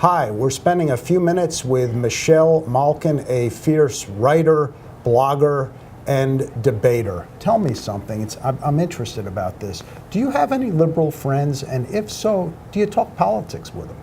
Hi, we're spending a few minutes with Michelle Malkin, a fierce writer, blogger, and debater. Tell me something. I'm interested about this. Do you have any liberal friends? And if so, do you talk politics with them?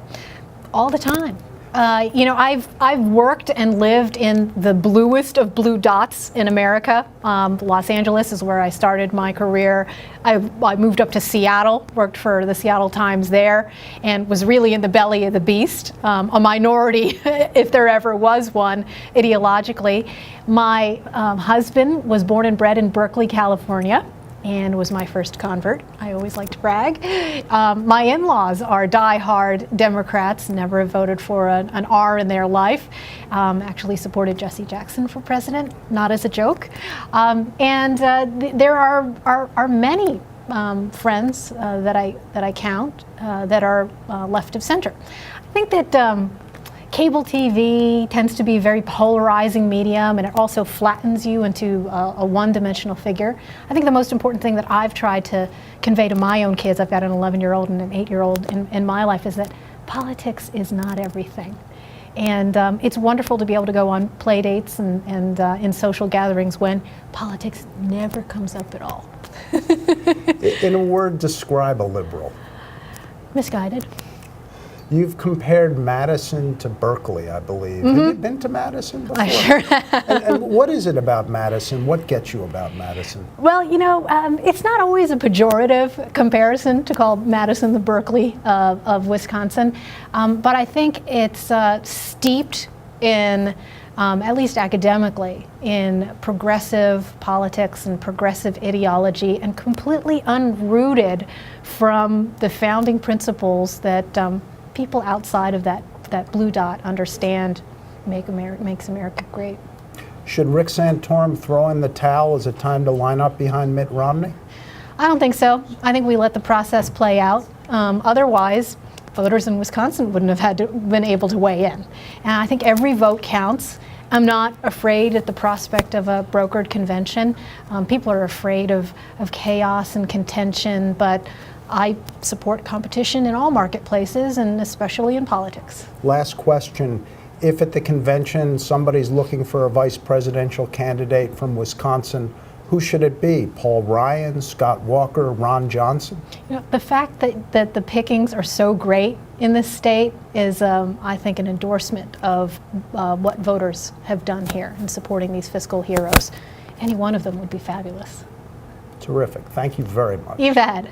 All the time. I've worked and lived in the bluest of blue dots in America. Los Angeles is where I started my career. I moved up to Seattle, worked for the Seattle Times there, and was really in the belly of the beast, a minority, if there ever was one, ideologically. My husband was born and bred in Berkeley, California, and was my first convert. I always like to brag. My in-laws are die-hard Democrats, never have voted for an R in their life. Actually supported Jesse Jackson for president, not as a joke. There are many friends that I count that are left of center. I think that cable TV tends to be a very polarizing medium, and it also flattens you into a one-dimensional figure. I think the most important thing that I've tried to convey to my own kids, I've got an 11-year-old and an 8-year-old in my life, is that politics is not everything. And it's wonderful to be able to go on play dates and in social gatherings when politics never comes up at all. In a word, describe a liberal. Misguided. You've compared Madison to Berkeley, I believe. Have you been to Madison before? I sure have. And what is it about Madison? What gets you about Madison? Well, it's not always a pejorative comparison to call Madison the Berkeley of Wisconsin, but I think it's steeped in, at least academically, in progressive politics and progressive ideology, and completely unrooted from the founding principles that people outside of that blue dot understand makes America great. Should Rick Santorum throw in the towel? Is it time to line up behind Mitt Romney? I don't think so. I think we let the process play out. Otherwise, voters in Wisconsin wouldn't have been able to weigh in. And I think every vote counts. I'm not afraid at the prospect of a brokered convention. People are afraid of chaos and contention, but I support competition in all marketplaces, and especially in politics. Last question. If at the convention somebody's looking for a vice presidential candidate from Wisconsin, who should it be? Paul Ryan, Scott Walker, Ron Johnson? The fact that the pickings are so great in this state is, I think, an endorsement of what voters have done here in supporting these fiscal heroes. Any one of them would be fabulous. Terrific. Thank you very much. You've had.